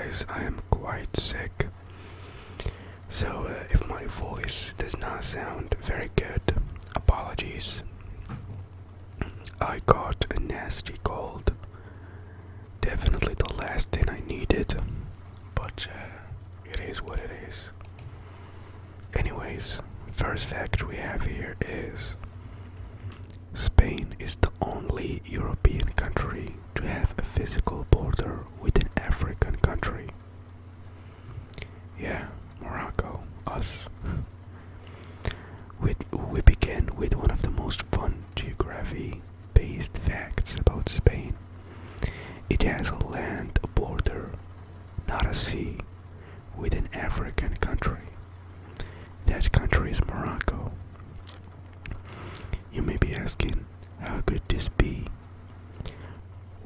guys, I am quite sick. So if my voice does not sound very good, apologies. I got a nasty cold. Definitely the last thing I needed, but it is what it is. Anyways, first fact we have here is Spain is the only European country to have a physical border with an African country. Yeah, Morocco, us. We begin with one of the most fun geography-based facts about Spain. It has a land border, not a sea, with an African country. That country is Morocco. You may be asking, how could this be?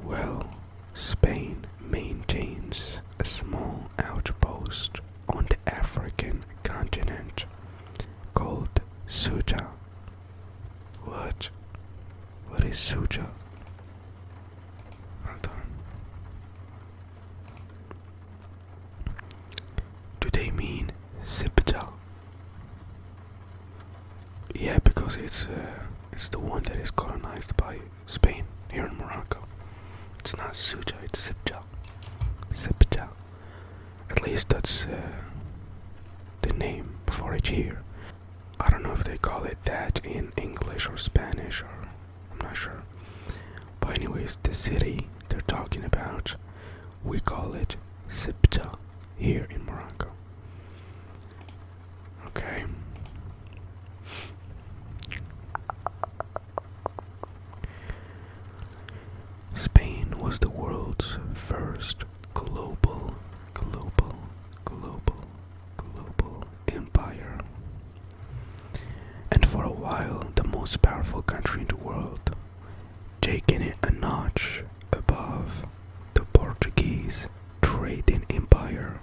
Well, Spain maintains a small outpost on the African continent called Ceuta. What? What is Ceuta? Hold on. Do they mean Ceuta? Yeah, because it's the one that is colonized by Spain here in Morocco. It's not Ceuta, it's Ceuta. Ceuta. At least that's the name for it here. I don't know if they call it that in English or Spanish, or I'm not sure. But anyways, the city they're talking about, we call it Ceuta here in Morocco. Okay. Spain was the world's first global empire, and for a while the most powerful country in the world, taking it a notch above the Portuguese trading empire.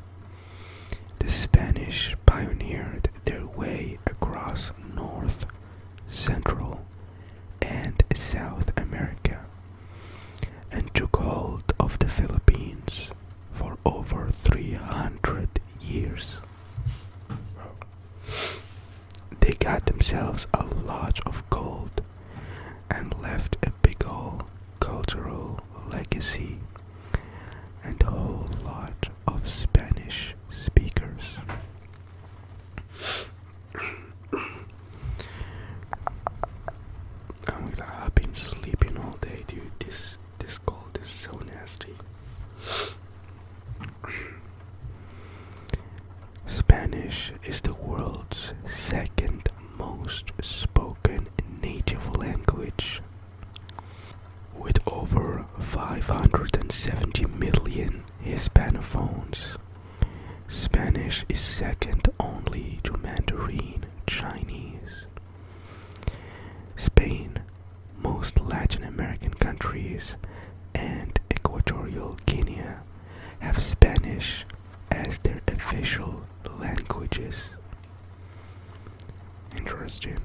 The Spanish pioneered their way across North, Central, and South America and took hold of the Philippines for over 300 years. They got themselves a lot of gold and left a big ol' cultural legacy and a whole lot of Spanish speakers. I've been sleeping all day, dude. This cold is so nasty. Spanish is the world's second most spoken native language, with over 570 million Hispanophones. Spanish is second only to Mandarin Chinese. Spain, most Latin American countries, and Equatorial Guinea have Spanish as their official languages. Interesting.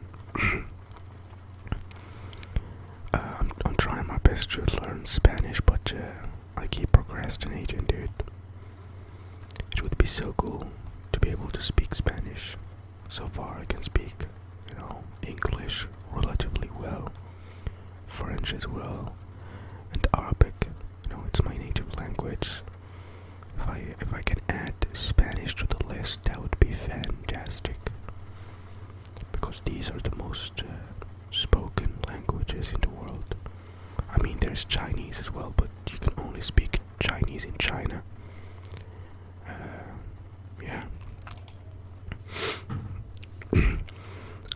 I'm trying my best to learn Spanish, but I keep procrastinating, dude. It would be so cool to be able to speak Spanish. So far I can speak, English relatively well, French as well, and Arabic. It's my native language. If I can add Spanish to the list, that would be fantastic. Because these are the most spoken languages in the world. I mean, there's Chinese as well, but you can only speak Chinese in China. Yeah.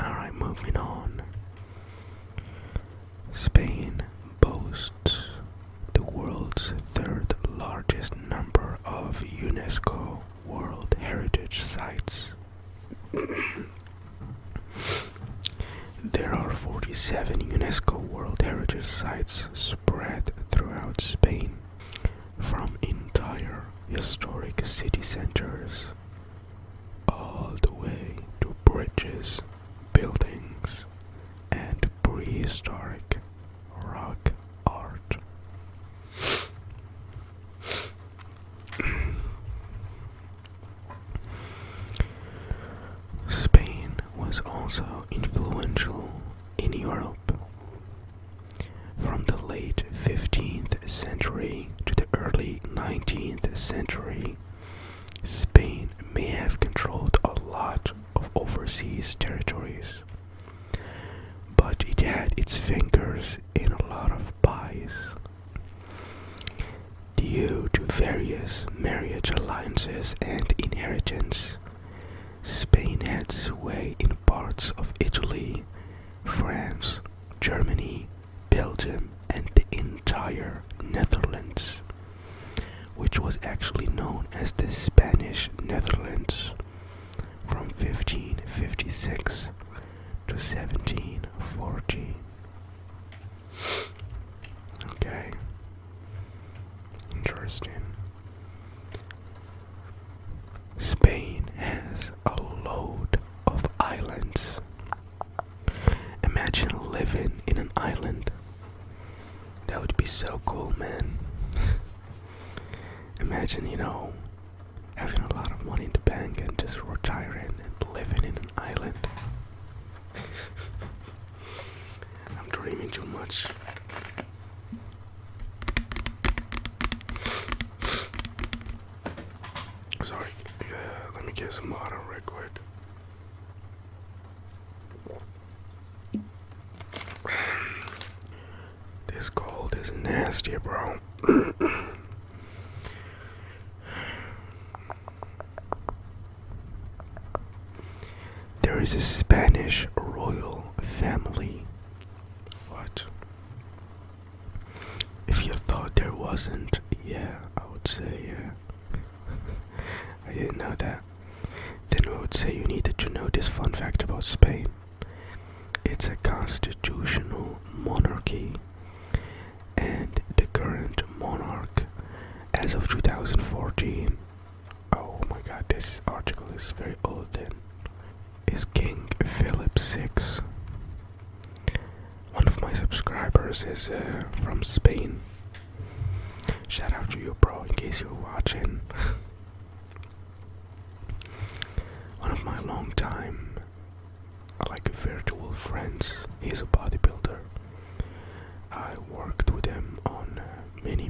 Alright, moving on. Spain boasts the world's third largest number of Unesco World Heritage Sites. There are 47 UNESCO World Heritage Sites spread throughout Spain, from entire historic city centers all the way to bridges, buildings, and prehistoric rock art. 19th century, Spain may have controlled a lot of overseas territories, but it had its fingers in a lot of pies. Due to various marriage alliances and inheritance, Spain had sway in parts of Italy, France, Germany, Belgium, and the entire Netherlands, which was actually known as the Spanish Netherlands from 1556 to 1714. Okay, interesting. Spain has a load of islands. Imagine living in an island. That would be so cool, man. Imagine, having a lot of money in the bank and just retiring and living in an island. I'm dreaming too much. Sorry, let me get some water real quick. This cold is nasty, bro. There is a Spanish royal family. What? If you thought there wasn't, yeah, I would say yeah. I didn't know that. Then I would say you needed to know this fun fact about Spain. It's a constitutional monarchy, and the current monarch, as of 2014, oh my god, this article is very old then, is King Philip VI. One of my subscribers is from Spain. Shout out to you, bro, in case you're watching. One of my long-time, virtual friends. He's a bodybuilder. I worked with him on many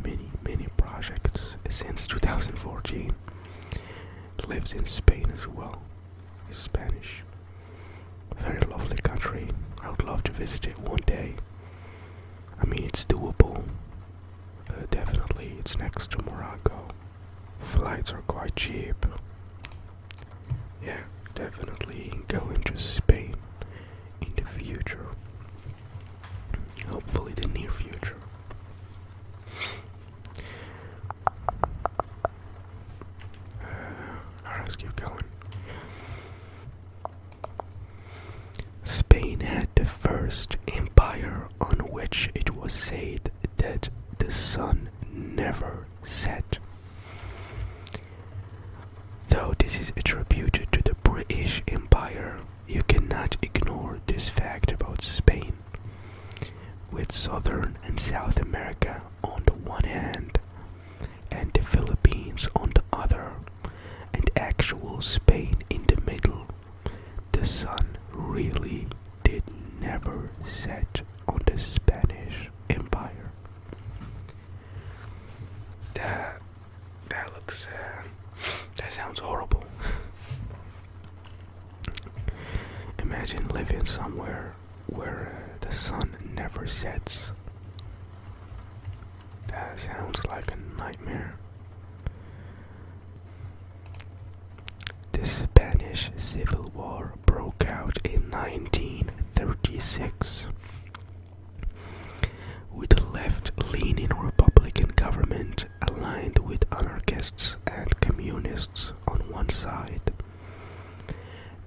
projects since 2014. Lives in Spain as well. He's Spanish. Very lovely country. I would love to visit it one day. I mean, it's doable. Definitely, it's next to Morocco. Flights are quite cheap. Yeah, definitely going to Spain in the future. Hopefully the near future. Alright, let's keep going. Spain had the first empire on which it was said that the sun never set. Though this is attributed to the British Empire, you cannot ignore this fact about Spain. With Southern and South America on the one hand, and the Philippines on the other, and actual Spain in the middle, the sun really did never set on the Spanish Empire. That looks, that sounds horrible. Imagine living somewhere where the sun never sets. That sounds like a nightmare. The Spanish Civil War broke out in 1936, with a left-leaning Republican government aligned with anarchists and communists on one side,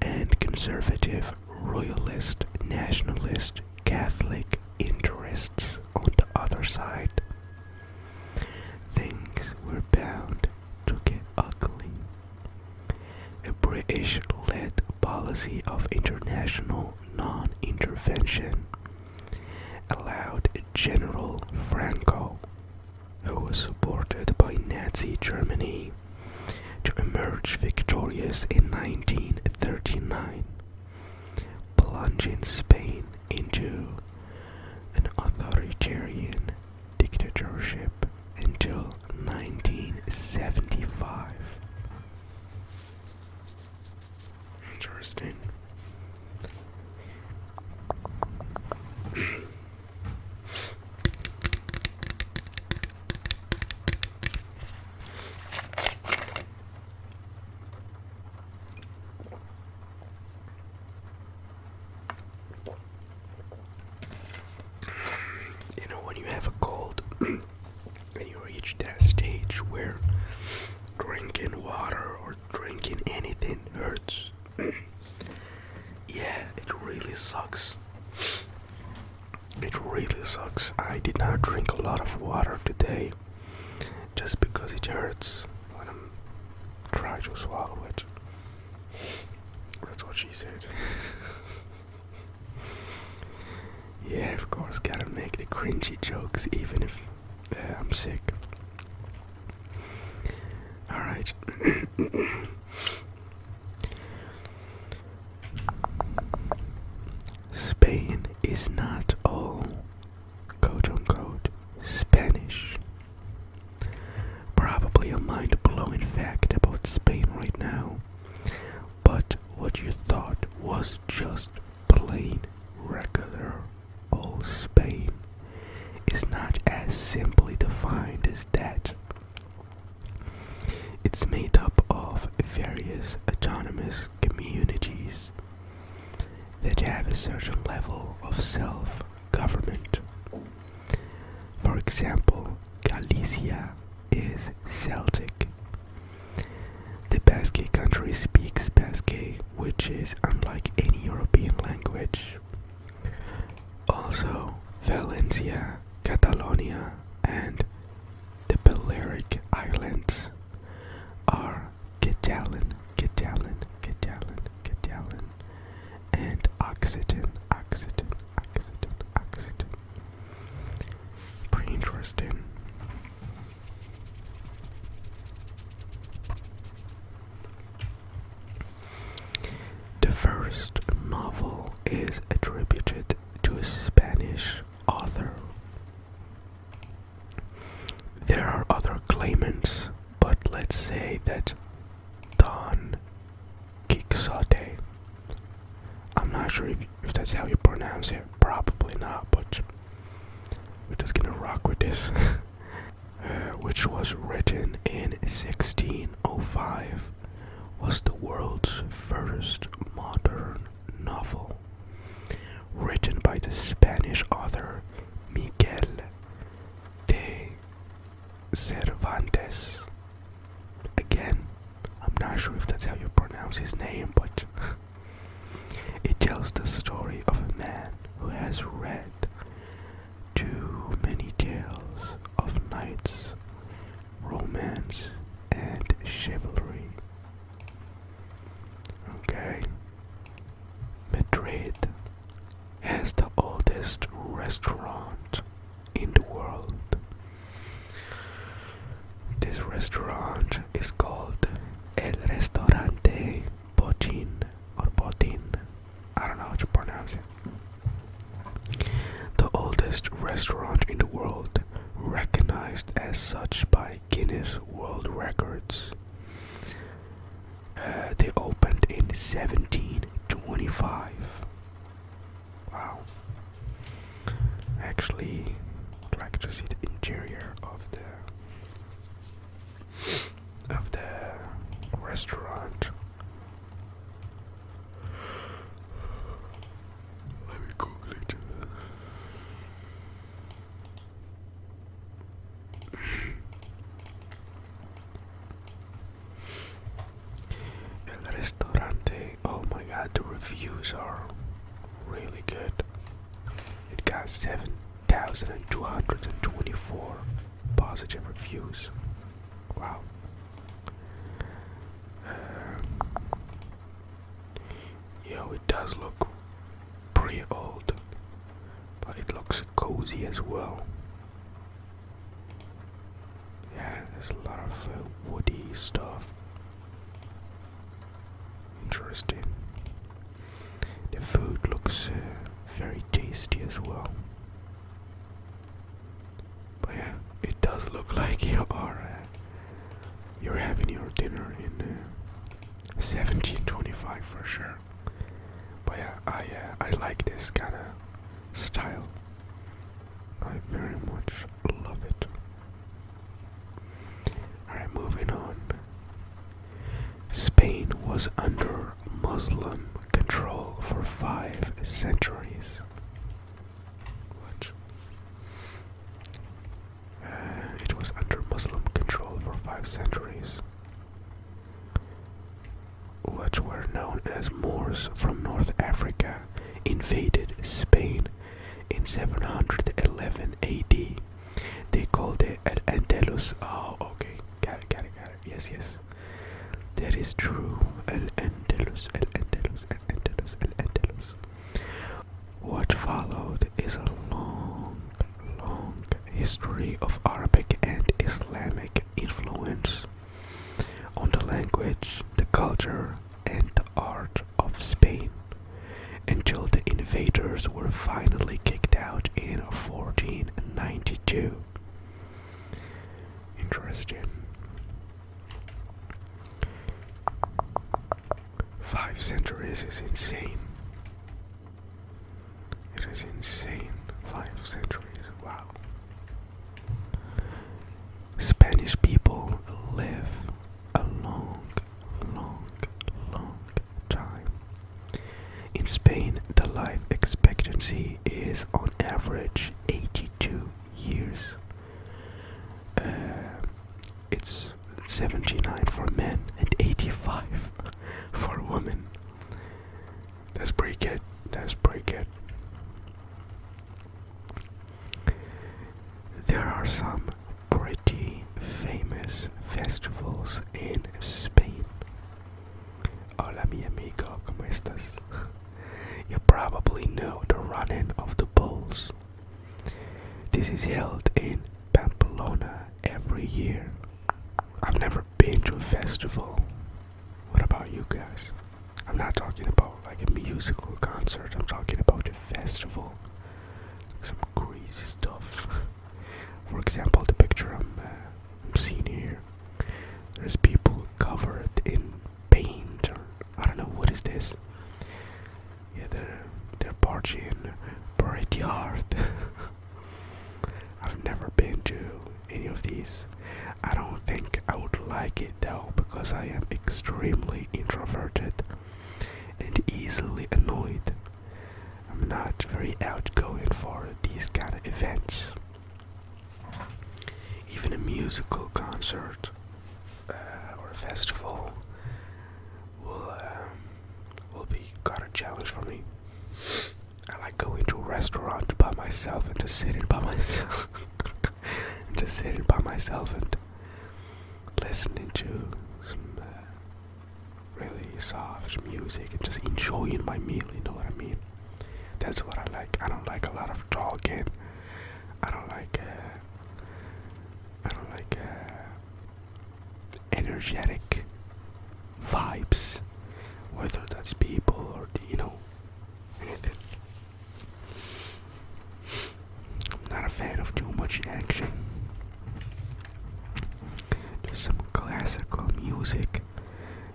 and conservative, royalist, nationalist, Catholic interests on the other side. Things were bound to get ugly. A British-led policy of international non-intervention allowed General Franco, who was supported by Nazi Germany, to emerge victorious in 1939, plunging Spain into an authoritarian dictatorship until 1970. did not drink a lot of water today just because it hurts when I'm trying to swallow it. That's what she said. Yeah, of course, gotta make the cringy jokes even if I'm sick. Alright. Spain is not all quote unquote Spanish. Probably a mind blowing fact about Spain right now, but what you thought was just plain regular old Spain is not as simply defined as that. It's made up of various autonomous communities that have a certain level of self-government. For example, Galicia is Celtic. The Basque country speaks Basque, which is unlike any European language. Also, Valencia, Catalonia, and the Balearic Islands are Catalan, and Occitan. Pretty interesting. The first novel is attributed to a Spanish author. There are other claimants, but let's say that Don Quixote, I'm not sure if that's how you pronounce it, probably not, but we're just gonna rock with this. Which was written in 1605, was the world's first modern novel, written by the Spanish author Miguel de Cervantes. Again, I'm not sure if that's how you pronounce his name, but it tells the story of a man who has read too many tales of knights, romance, and chivalry. Okay. Madrid has the oldest restaurant in the world. This restaurant is called El Restaurante Botín or Botín. I don't know how to pronounce it. The oldest restaurant in the world, recognized as such by Guinness World Records. They opened in 1725. Wow. Actually, I'd like to see the interior of the restaurant. Let me Google it. El Restaurante. Oh my god, the reviews are really good. It got 7,224 positive reviews. Wow. Yo, it does look pretty old, but it looks cozy as well. Yeah, there's a lot of woody stuff. Interesting. The food looks very tasty as well. But yeah, it does look like you're having your dinner in 1725 for sure. But yeah, I like this kind of style. I very much love it. Alright, moving on. Spain was under Muslim control for 5 centuries. What? It was under Muslim control for 5 centuries, which were known as Moors from North Africa, invaded Spain In 711 AD, they called it Al-Andalus. Oh, okay. Got it. Yes, yes. That is true. Al-Andalus, Al-Andalus, Al-Andalus, Al-Andalus. What followed is a long history of Arabic and Islamic influence on the language, the culture, and the art of Spain, until the invaders were finally kicked out in 1492. Interesting. 5 centuries is insane. It is insane. 5 centuries, wow. Spanish people live a long time. In Spain, the life expectancy is on average 82 years. It's 79 for men and 85 for women. That's pretty good. There are some pretty famous festivals in Spain. Hola mi amigo, ¿cómo estás? You probably know the running of the bulls. This is held in Pamplona every year. I've never been to a festival. What about you guys? I'm not talking about like a musical concert. I'm talking about a festival. Some crazy stuff. For example, the picture I'm seeing here. There's people covered in paint, or I don't know what is this. Yeah, they're partying pretty hard. I've never been to any of these. I don't think I would like it though, because I am extremely introverted and easily annoyed. I'm not very outgoing for these kind of events. Even a musical concert or a festival will be kind of a challenge for me. I like going to a restaurant by myself and just sitting by myself. And listening to some really soft music and just enjoying my meal, you know what I mean? That's what I like. I don't like a lot of talking. I don't like energetic vibes, whether that's people or anything. I'm not a fan of too much action. Just some classical music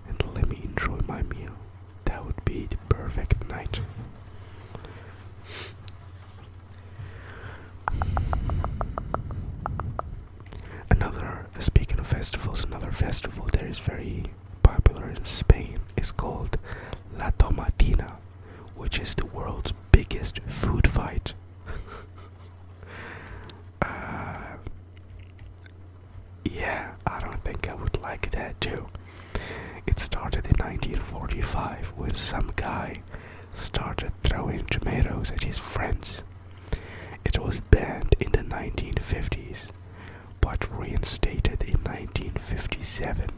and let me enjoy my meal. That would be the perfect night. Speaking of festivals, another festival that is very popular in Spain is called La Tomatina, which is the world's biggest food fight. Yeah, I don't think I would like that too. It started in 1945 when some guy started throwing tomatoes at his friends. It was banned in the 1950s, but reinstated in 1957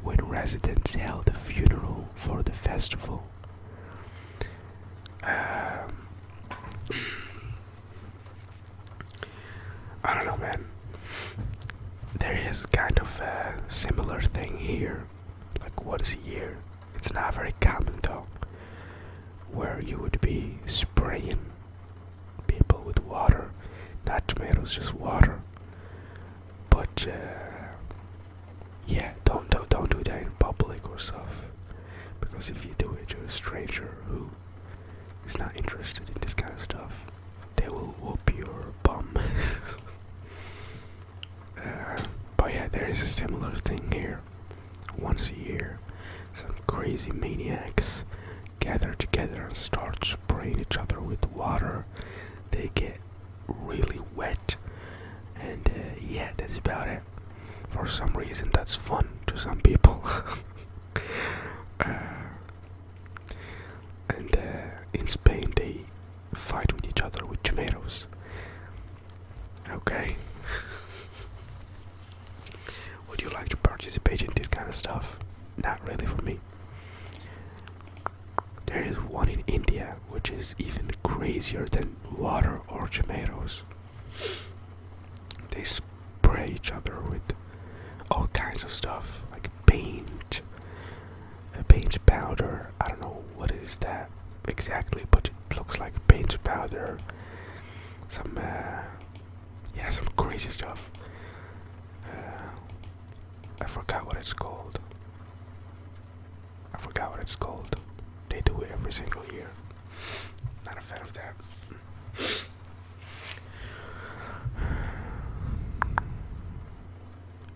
when residents held a funeral for the festival. I don't know, man. There is kind of a similar thing here, like once a year. It's not very common though, where you would be spraying people with water, not tomatoes, just water. But yeah, don't do that in public or stuff, because if you do it to a stranger who is not interested in this kind of stuff, they will whoop your bum. But yeah, there is a similar thing here. Once a year, some crazy maniacs gather together and start spraying each other with water. They get really wet, and yeah, that's about it. For some reason, that's fun to some people. And in Spain, they fight with each other with tomatoes. participate in this kind of stuff. Not really for me. There is one in India which is even crazier than water or tomatoes. They spray each other with all kinds of stuff, like paint, paint powder. I don't know what is that exactly, but it looks like paint powder. Some some crazy stuff. I forgot what it's called. They do it every single year. Not a fan of that.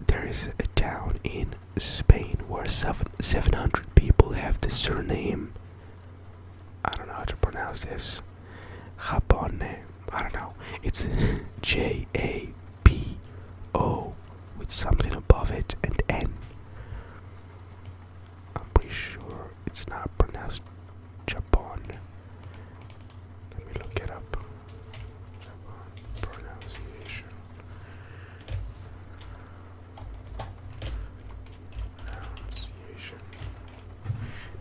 There is a town in Spain where 700 people have the surname. I don't know how to pronounce this. Japone. I don't know. It's Jabo with something above it and N. I'm pretty sure it's not pronounced Japon. Let me look it up. Japon pronunciation.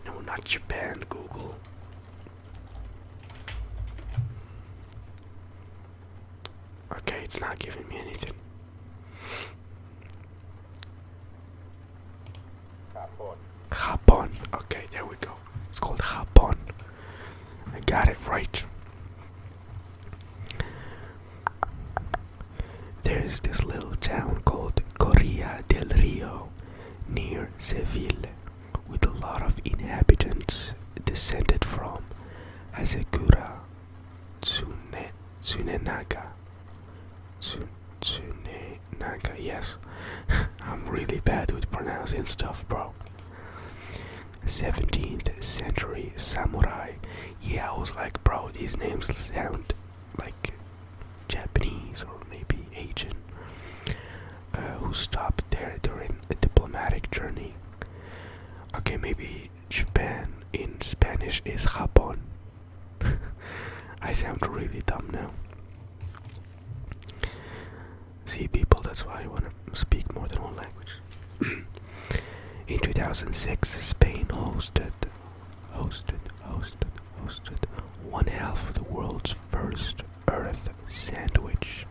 No, not Japan, Google. Okay, it's not giving me anything. Japon. Okay, there we go. It's called Japon. I got it right. There's this little town called Correa del Rio near Seville with a lot of inhabitants descended from Hasekura Tsunenaga. Tsunenaga, yes. I'm really bad with pronouncing stuff, bro. 17th century samurai. Yeah, I was like, bro, these names sound like Japanese or maybe Asian. Who stopped there during a diplomatic journey. Okay, maybe Japan in Spanish is Japón. I sound really dumb now. See, people, that's why I want to speak more than one language. In 2006, Spain hosted one half of the world's first Earth sandwich.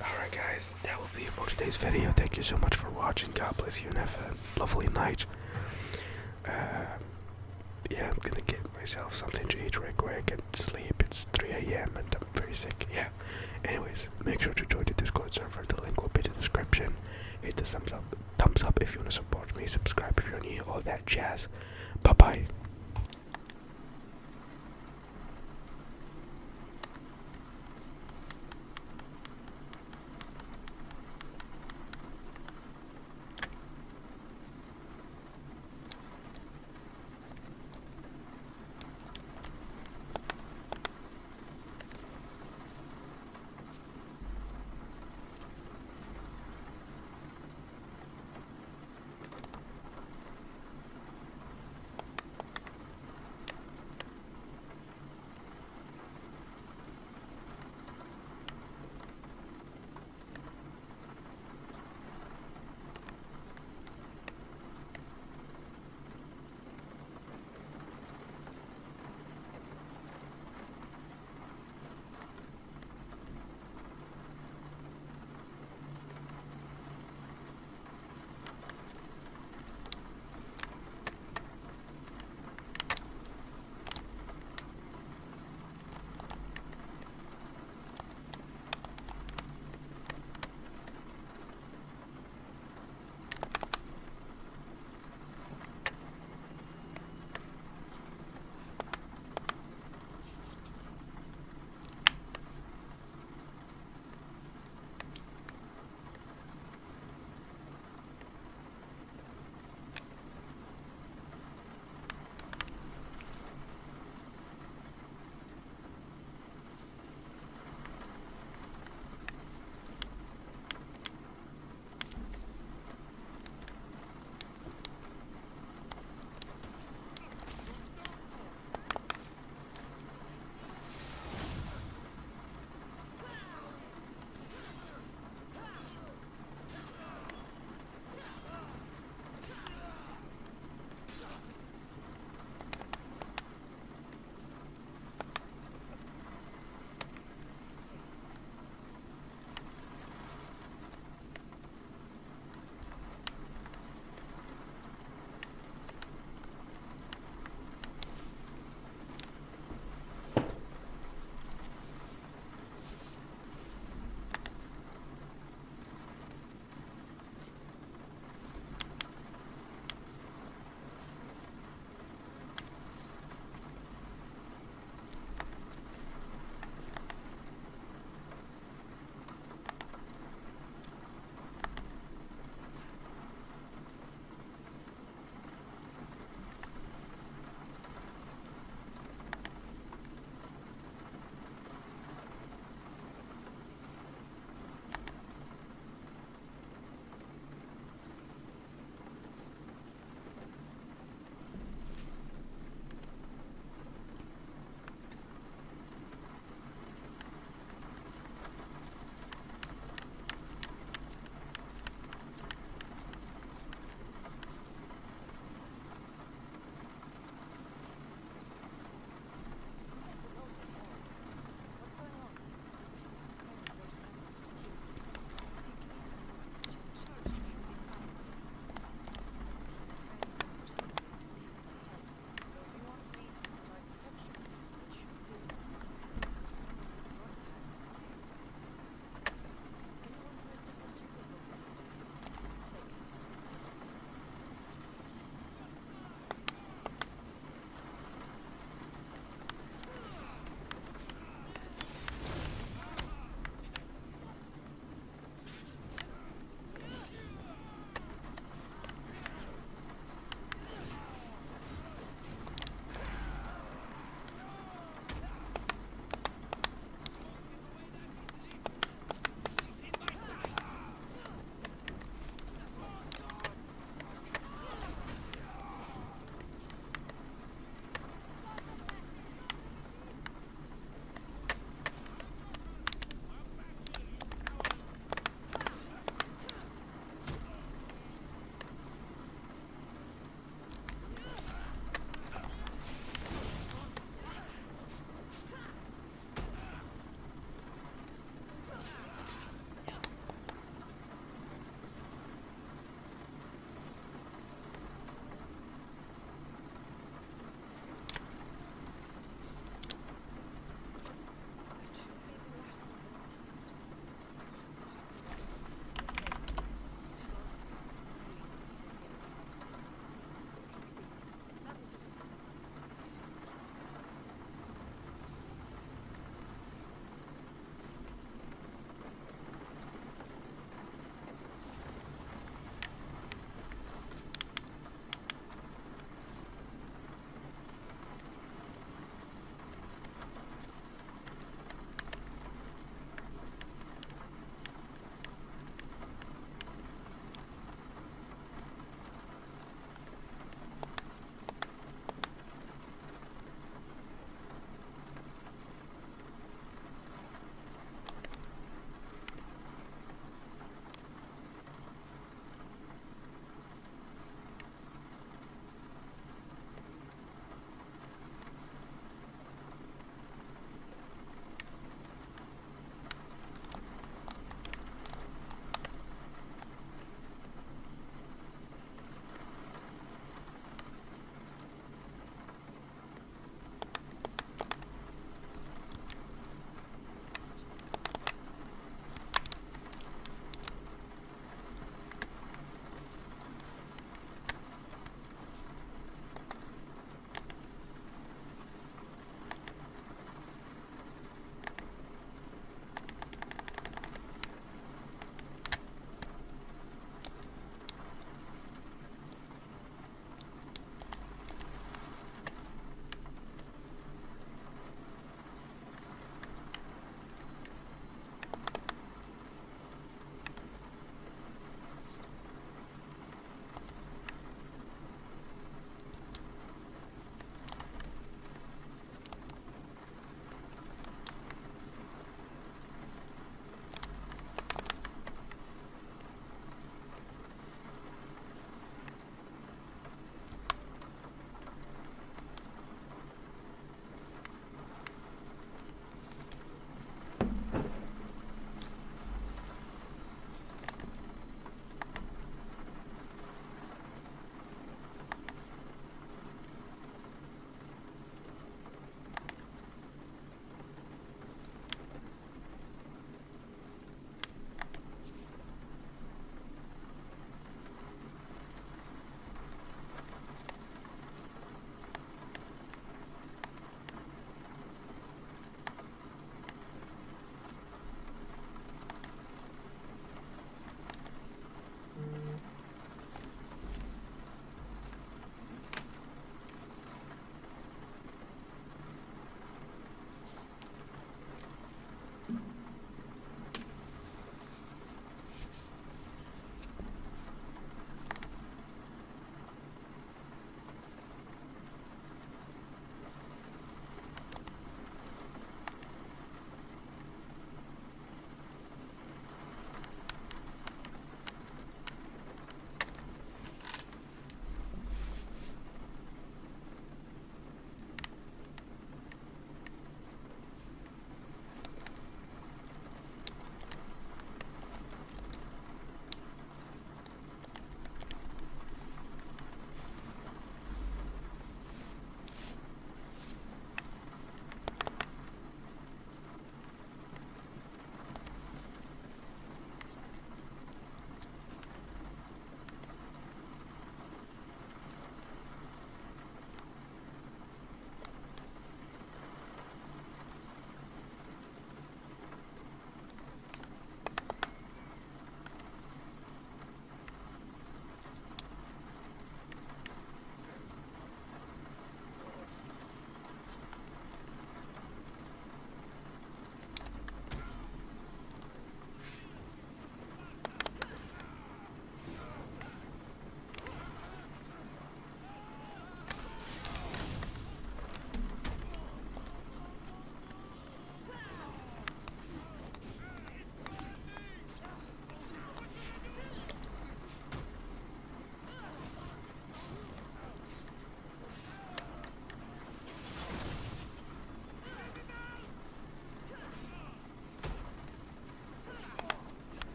Alright guys, that will be it for today's video. Thank you so much for watching. God bless you and have a lovely night. Yeah, I'm gonna get myself something to eat right quick and sleep. It's 3 a.m. and I'm very sick. Yeah. Anyways, make sure to join the Discord server. The link will be in the description. Hit the thumbs up if you want to support me. Subscribe if you're new. All that jazz. Bye bye.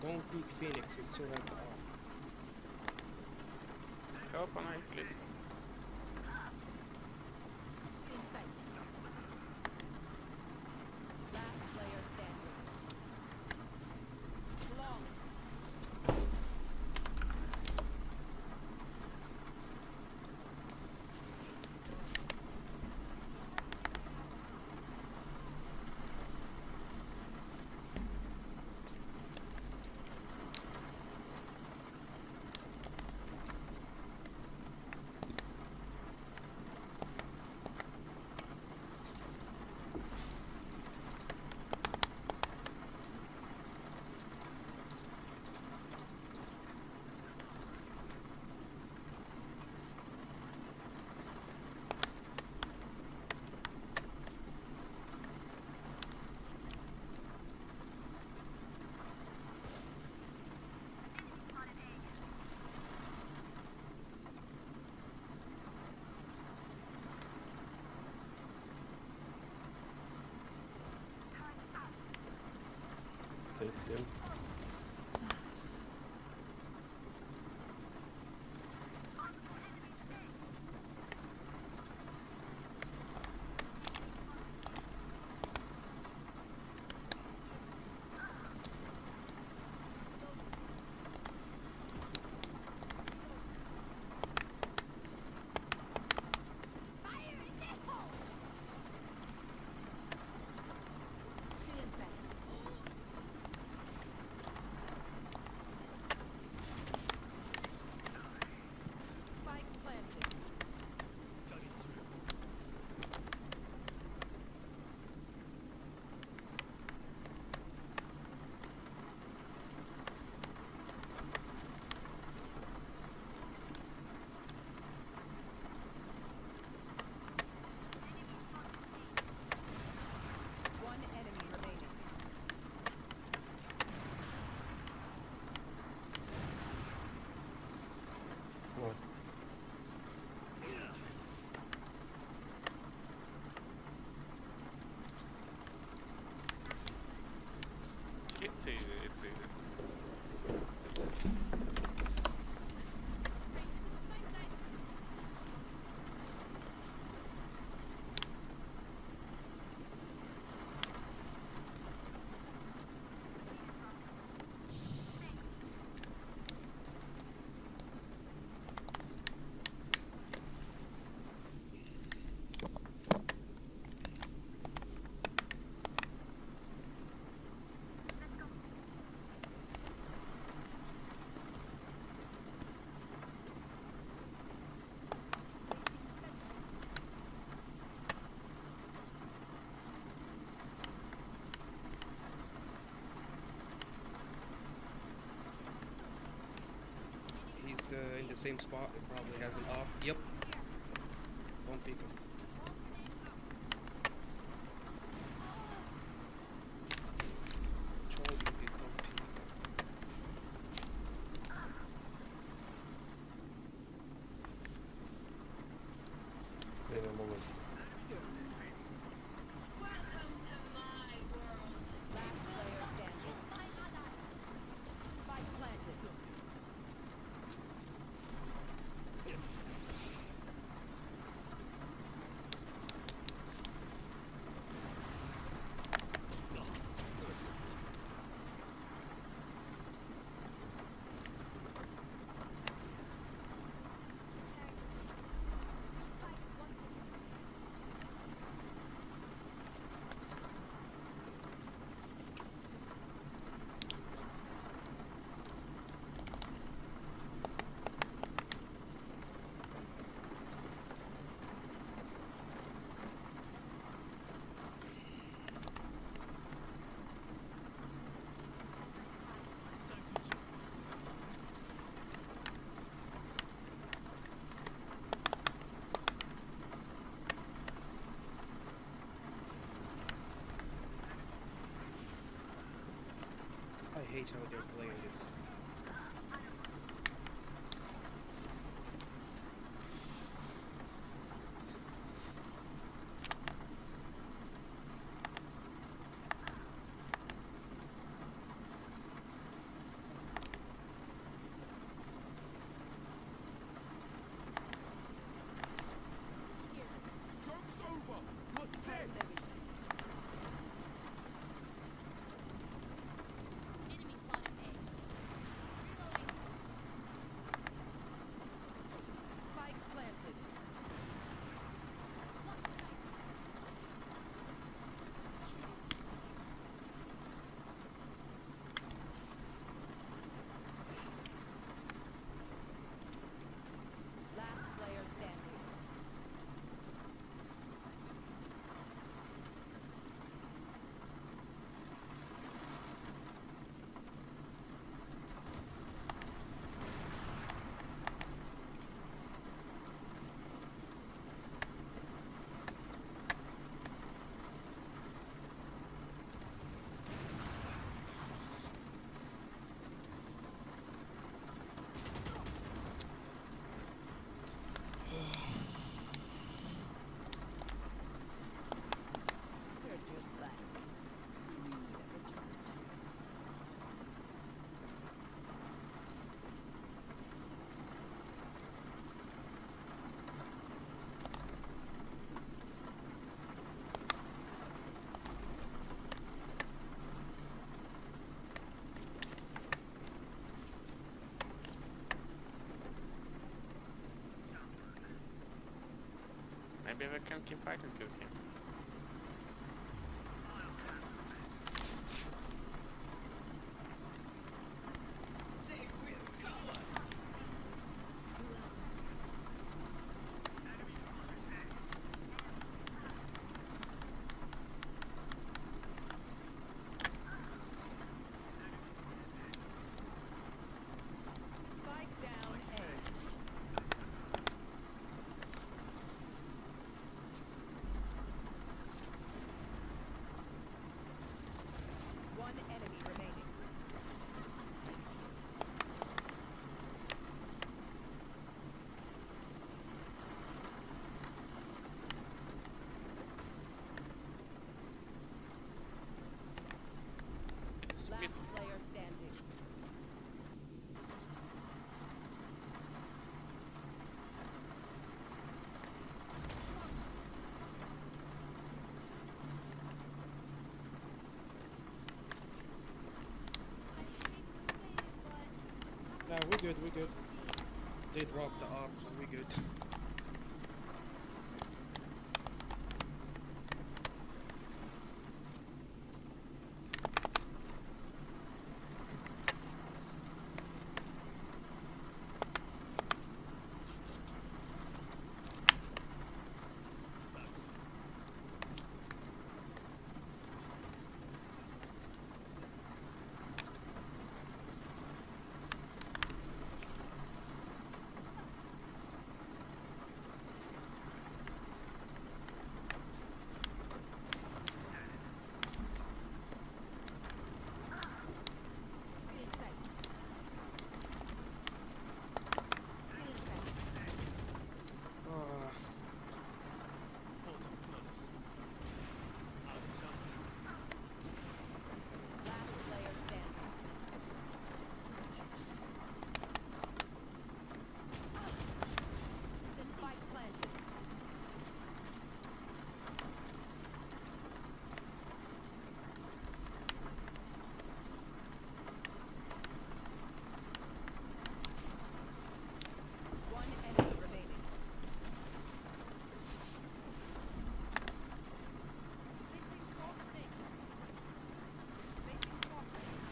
Don't peek Phoenix, he still has the AWP. Help on me, please. Last player standing. Long. Saves him. Spike planted. One enemy remaining. Nice. It's easy, it's easy. He's in the same spot. It probably has an AWP. Yep. Don't peek him. Told you, dude, don't peek him. Wait a moment. Last player standing. Spike planted. I hate how they're playing this. maybe we can keep fighting this game. Spike down A. One enemy remaining. It's Last mid. player standing. Nah, we're good, we're good. They dropped the op, so we good. Uh, Last player standing. Spike planted. One enemy remaining. Placing swarm grenade. Placing swarm grenade.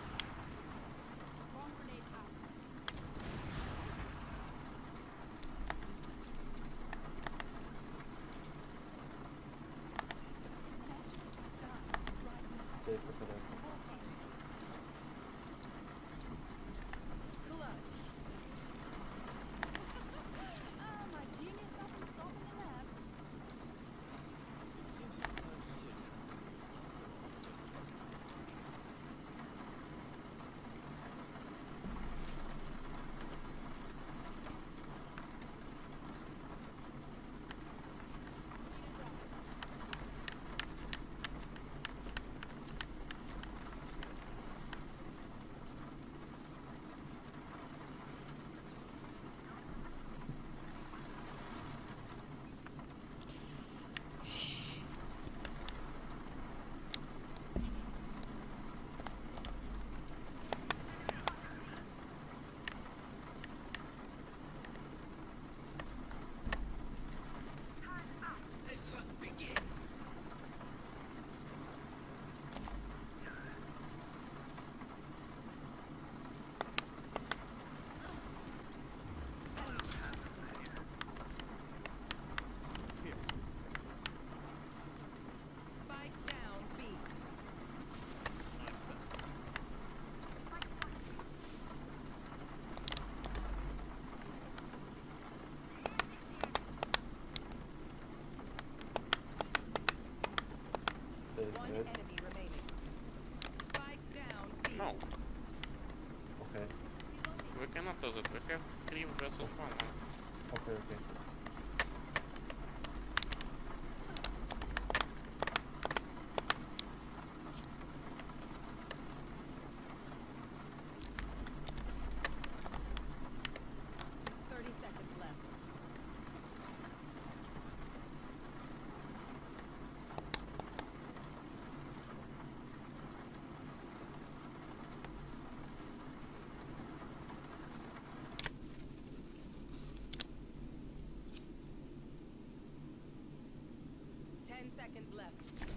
Swarm grenade out. Safe for that. Clutch. My genius doesn't stop in the lab. Spike down B. Safe One mid. enemy remaining. Spike down B. No, Okay. we cannot do that. We have 3 versus 1 now. Okay, okay. Seconds left. seconds left.